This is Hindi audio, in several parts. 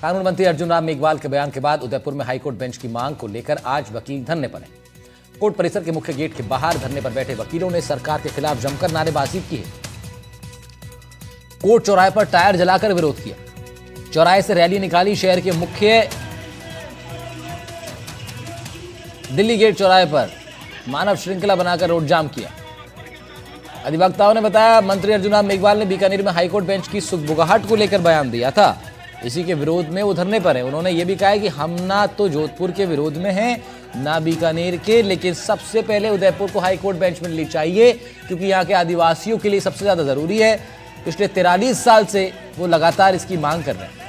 कानून मंत्री अर्जुन राम मेघवाल के बयान के बाद उदयपुर में हाईकोर्ट बेंच की मांग को लेकर आज वकील धरने पर हैं। कोर्ट परिसर के मुख्य गेट के बाहर धरने पर बैठे वकीलों ने सरकार के खिलाफ जमकर नारेबाजी की है। कोर्ट चौराहे पर टायर जलाकर विरोध किया। चौराहे से रैली निकाली। शहर के मुख्य दिल्ली गेट चौराहे पर मानव श्रृंखला बनाकर रोड जाम किया। अधिवक्ताओं ने बताया, मंत्री अर्जुन राम मेघवाल ने बीकानेर में हाईकोर्ट बेंच की सुगबुगाहट को लेकर बयान दिया था। इसी के विरोध में वो धरने पर है। उन्होंने ये भी कहा है कि हम ना तो जोधपुर के विरोध में हैं ना बीकानेर के, लेकिन सबसे पहले उदयपुर को हाईकोर्ट बेंच मिलनी चाहिए क्योंकि यहाँ के आदिवासियों के लिए सबसे ज्यादा जरूरी है। पिछले 43 साल से वो लगातार इसकी मांग कर रहे हैं।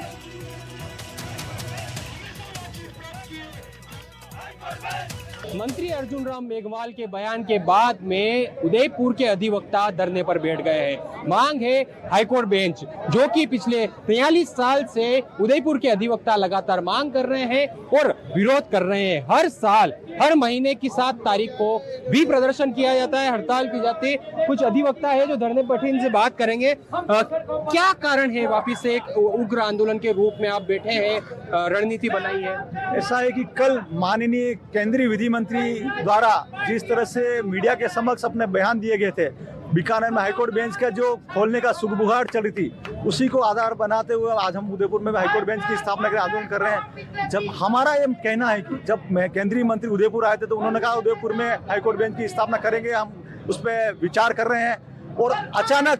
मंत्री अर्जुन राम मेघवाल के बयान के बाद में उदयपुर के अधिवक्ता धरने पर बैठ गए हैं। मांग है हाईकोर्ट बेंच, जो कि पिछले 43 साल से उदयपुर के अधिवक्ता लगातार मांग कर रहे हैं और विरोध कर रहे हैं। हर साल हर महीने की 7 तारीख को भी प्रदर्शन किया जाता है, हड़ताल की जाती है। कुछ अधिवक्ता है जो धरने पर इनसे बात करेंगे। क्या कारण है वापिस से एक उग्र आंदोलन के रूप में आप बैठे हैं, रणनीति बनाई है? ऐसा है कि कल माननीय केंद्रीय विधि मंत्री द्वारा जिस तरह से मीडिया के समक्ष अपने बयान दिए गए थे, बीकानेर में हाईकोर्ट बेंच का जो खोलने का सुगबुगाहट चल रही थी, उसी को आधार बनाते हुए आज हम उदयपुर में हाईकोर्ट बेंच की स्थापना के आंदोलन कर रहे हैं। जब हमारा ये कहना है कि जब केंद्रीय मंत्री उदयपुर आए थे तो उन्होंने कहा उदयपुर में हाईकोर्ट बेंच की स्थापना करेंगे, हम उस पर विचार कर रहे हैं। और अचानक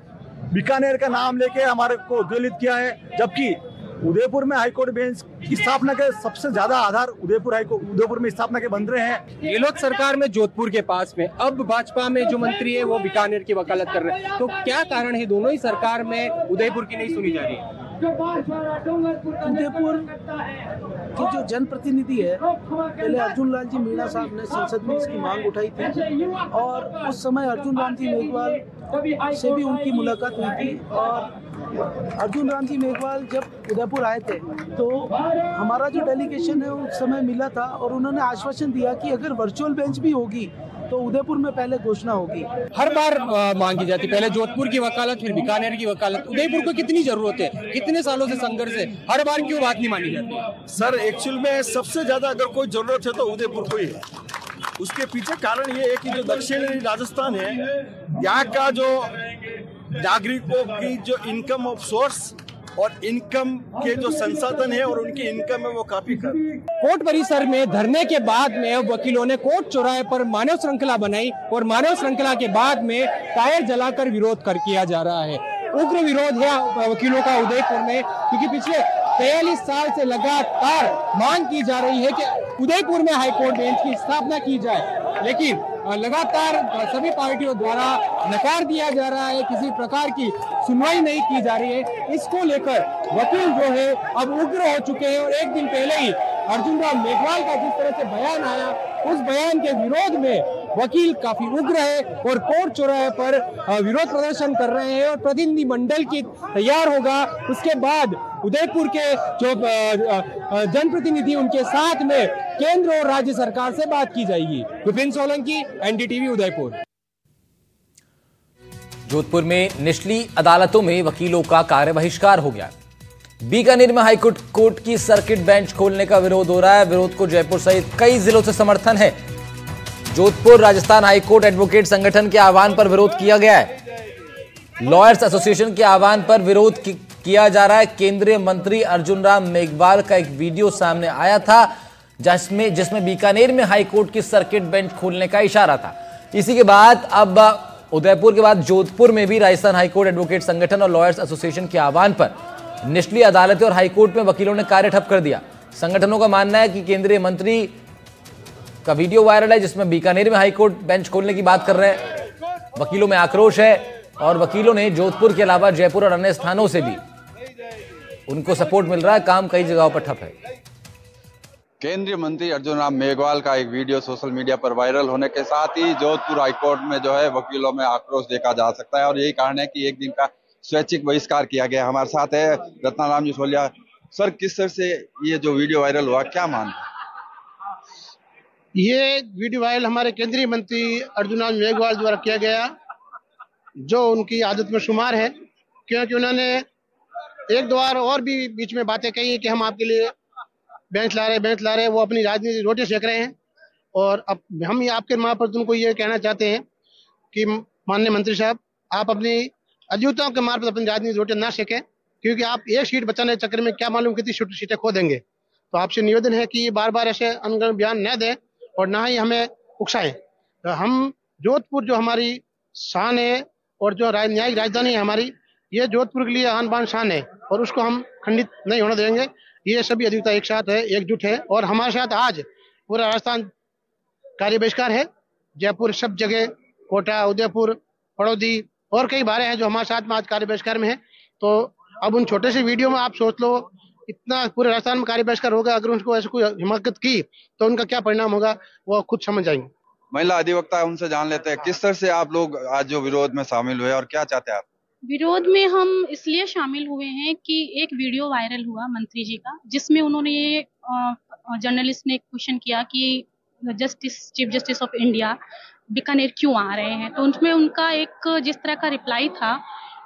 बीकानेर का नाम लेके हमारे को उद्वेलित किया है, जबकि उदयपुर में हाईकोर्ट बेंच की स्थापना के सबसे ज्यादा आधार उदयपुर में स्थापना के बन रहे हैं। गहलोत सरकार में जोधपुर के पास में, अब भाजपा में जो मंत्री है वो बीकानेर की वकालत कर रहे हैं, तो क्या कारण है दोनों ही सरकार में उदयपुर की नहीं सुनी जा रही है? उदयपुर के जो जनप्रतिनिधि है, पहले अर्जुन लाल जी मीणा साहब ने संसद में इसकी मांग उठाई थी और उस समय अर्जुन राम जी मेघवाल से भी उनकी मुलाकात हुई थी। और अर्जुन राम जी मेघवाल जब उदयपुर आए थे तो हमारा जो डेलीगेशन है उस समय मिला था और उन्होंने आश्वासन दिया कि अगर वर्चुअल बेंच भी होगी तो उदयपुर में पहले घोषणा होगी। हर बार मांगी जाती, पहले जोधपुर की वकालत, फिर बीकानेर की वकालत। उदयपुर को कितनी जरूरत है, कितने सालों से संघर्ष है, हर बार क्यों बात नहीं मानी जाती? सर एक्चुअल में सबसे ज्यादा अगर कोई जरूरत है तो उदयपुर को ही है। उसके पीछे कारण ये है कि जो दक्षिणी राजस्थान है, यहाँ का जो नागरिकों की जो इनकम ऑफ सोर्स और इनकम के जो संसाधन है और उनकी इनकम है वो काफी कम। कोर्ट परिसर में धरने के बाद में वकीलों ने कोर्ट चौराहे पर मानव श्रृंखला बनाई और मानव श्रृंखला के बाद में टायर जलाकर विरोध किया जा रहा है। उग्र विरोध है वकीलों का उदयपुर में, क्योंकि पिछले 43 साल से लगातार मांग की जा रही है कि उदयपुर में हाईकोर्ट बेंच की स्थापना की जाए, लेकिन लगातार सभी पार्टियों द्वारा नकार दिया जा रहा है, किसी प्रकार की सुनवाई नहीं की जा रही है। इसको लेकर वकील जो है अब उग्र हो चुके हैं और एक दिन पहले ही अर्जुन राम मेघवाल का जिस तरह से बयान आया, उस बयान के विरोध में वकील काफी उग्र है और कोर्ट चौराहे पर विरोध प्रदर्शन कर रहे हैं और प्रतिनिधि मंडल की तैयार होगा। उसके बाद उदयपुर के जो जनप्रतिनिधि उनके साथ में केंद्र और राज्य सरकार से बात की जाएगी। विपिन सोलंकी, एनडीटीवी, उदयपुर। जोधपुर में निचली अदालतों में वकीलों का कार्य बहिष्कार हो गया। बीकानेर में हाईकोर्ट की सर्किट बेंच खोलने का विरोध हो रहा है। विरोध को जयपुर सहित कई जिलों से समर्थन है। जोधपुर राजस्थान हाईकोर्ट एडवोकेट संगठन के आह्वान पर विरोध किया गया है। लॉयर्स एसोसिएशन के आह्वान पर विरोध किया जा रहा है। केंद्रीय मंत्री अर्जुन राम मेघवाल का एक वीडियो सामने आया था जिसमें बीकानेर में हाईकोर्ट की सर्किट बेंच खोलने का इशारा था। इसी के बाद अब उदयपुर के बाद जोधपुर में भी राजस्थान हाईकोर्ट एडवोकेट संगठन और लॉयर्स एसोसिएशन के आह्वान पर निचली अदालतें और हाईकोर्ट में वकीलों ने कार्य ठप कर दिया। संगठनों का मानना है कि केंद्रीय मंत्री का वीडियो वायरल है जिसमें बीकानेर में हाईकोर्ट बेंच खोलने की बात कर रहे हैं। वकीलों में आक्रोश है और वकीलों ने जोधपुर के अलावा जयपुर और अन्य स्थानों से भी उनको सपोर्ट मिल रहा है। काम कई जगहों पर ठप है। केंद्रीय मंत्री अर्जुन राम मेघवाल का एक वीडियो सोशल मीडिया पर वायरल होने के साथ ही जोधपुर हाईकोर्ट में जो है वकीलों में आक्रोश देखा जा सकता है और यही कारण है कि एक दिन का स्वैच्छिक बहिष्कार किया गया। हमारे साथ है रत्नाराम जिसोलिया। सर, किस तरह से ये जो वीडियो वायरल हुआ, क्या मान? ये वीडियो वायरल हमारे केंद्रीय मंत्री अर्जुन राम मेघवाल द्वारा किया गया, जो उनकी आदत में शुमार है, क्योंकि उन्होंने एक दो बार और भी बीच में बातें कही कि हम आपके लिए बेंच ला रहे हैं, वो अपनी राजनीति रोटी सेक रहे हैं। और अब हम ये आपके महाप्रभु को ये कहना चाहते हैं कि माननीय मंत्री साहब, आप अपनी अद्युताओं के मार्फत अपनी राजनीति रोटी ना सेकें, क्योंकि आप एक सीट बचाने के चक्कर में क्या मालूम कितनी सीटें खो देंगे। तो आपसे निवेदन है कि बार बार ऐसे अनगढ़ बयान न दें और ना ही हमें उकसाएं। तो हम जोधपुर जो हमारी शान है और जो न्यायिक राजधानी है हमारी, ये जोधपुर के लिए आन बान शान है और उसको हम खंडित नहीं होने देंगे। ये सभी अधिवक्ता एक साथ है, एकजुट है और हमारे साथ आज पूरा राजस्थान कार्य बहिष्कार है। जयपुर सब जगह, कोटा, उदयपुर, पड़ौदी और कई बारे हैं जो हमारे साथ में आज कार्य बहिष्कार में है। तो अब उन छोटे से वीडियो में आप सोच लो, इतना पूरे राजस्थान में कार्य बहिष्कार होगा, अगर उनको ऐसे कोई हिमाकत की तो उनका क्या परिणाम होगा वो खुद समझ जाएंगे। महिला अधिवक्ता उनसे जान लेते हैं, किस तरह से आप लोग आज जो विरोध में शामिल हुए और क्या चाहते हैं आप? विरोध में हम इसलिए शामिल हुए हैं कि एक वीडियो वायरल हुआ मंत्री जी का, जिसमें उन्होंने ये जर्नलिस्ट ने क्वेश्चन किया कि chief justice of India Bikaner क्यों आ रहे हैं। तो उसमें उनका एक जिस तरह का रिप्लाई था,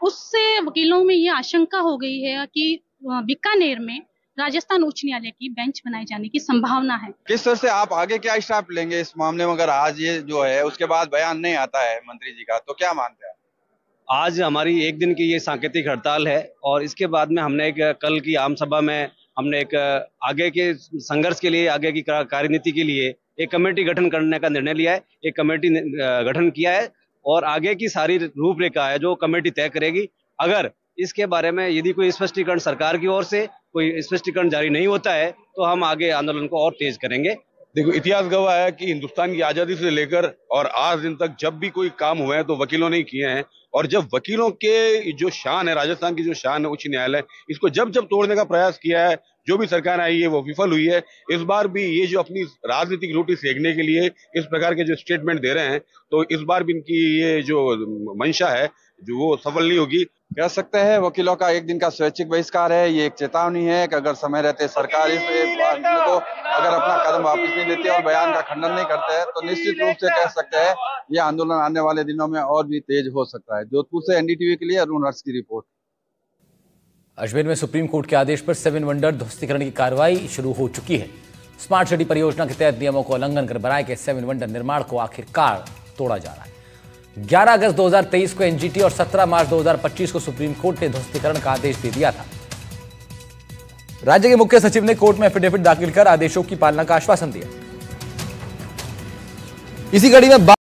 उससे वकीलों में ये आशंका हो गई है कि बीकानेर में राजस्थान उच्च न्यायालय की बेंच बनाए जाने की संभावना है। किस तरह से आप आगे क्या स्टेप लेंगे इस मामले में, अगर आज ये जो है उसके बाद बयान नहीं आता है मंत्री जी का, तो क्या मानते हैं? आज हमारी एक दिन की ये सांकेतिक हड़ताल है और इसके बाद में हमने एक कल की आम सभा में हमने एक आगे के संघर्ष के लिए, आगे की कार्यनीति के लिए एक कमेटी गठन करने का निर्णय लिया है। एक कमेटी गठन किया है और आगे की सारी रूपरेखा है जो कमेटी तय करेगी। अगर इसके बारे में यदि कोई स्पष्टीकरण सरकार की ओर से कोई स्पष्टीकरण जारी नहीं होता है तो हम आगे आंदोलन को और तेज करेंगे। देखो, इतिहास गवाह है कि हिंदुस्तान की आजादी से लेकर और आज दिन तक जब भी कोई काम हुए हैं तो वकीलों ने किए हैं। और जब वकीलों के जो शान है, राजस्थान की जो शान है उच्च न्यायालय, इसको जब जब तोड़ने का प्रयास किया है, जो भी सरकार आई है वो विफल हुई है। इस बार भी ये जो अपनी राजनीतिक रोटी सेकने के लिए इस प्रकार के जो स्टेटमेंट दे रहे हैं, तो इस बार भी इनकी ये जो मंशा है जो वो सफल नहीं होगी। कह सकते हैं वकीलों का एक दिन का स्वैच्छिक बहिष्कार है। ये एक चेतावनी है कि अगर समय रहते सरकार इस मामले को अगर अपना कदम वापस नहीं लेती और बयान का खंडन नहीं करते हैं तो निश्चित रूप से कह सकते हैं यह आंदोलन आने वाले दिनों में और भी तेज हो सकता है। जोधपुर से एनडीटीवी के लिए अरुण हर्ष की रिपोर्ट। अजमेर में सुप्रीम कोर्ट के आदेश पर 7 वंडर ध्वस्तीकरण की कार्रवाई शुरू हो चुकी है। स्मार्ट सिटी परियोजना के तहत नियमों को उल्लंघन कर बनाए गए 7 वंडर निर्माण को आखिरकार तोड़ा जा रहा है। 11 अगस्त 2023 को एनजीटी और 17 मार्च 2025 को सुप्रीम कोर्ट ने ध्वस्तीकरण का आदेश दे दिया था। राज्य के मुख्य सचिव ने कोर्ट में एफिडेविट दाखिल कर आदेशों की पालना का आश्वासन दिया। इसी कड़ी में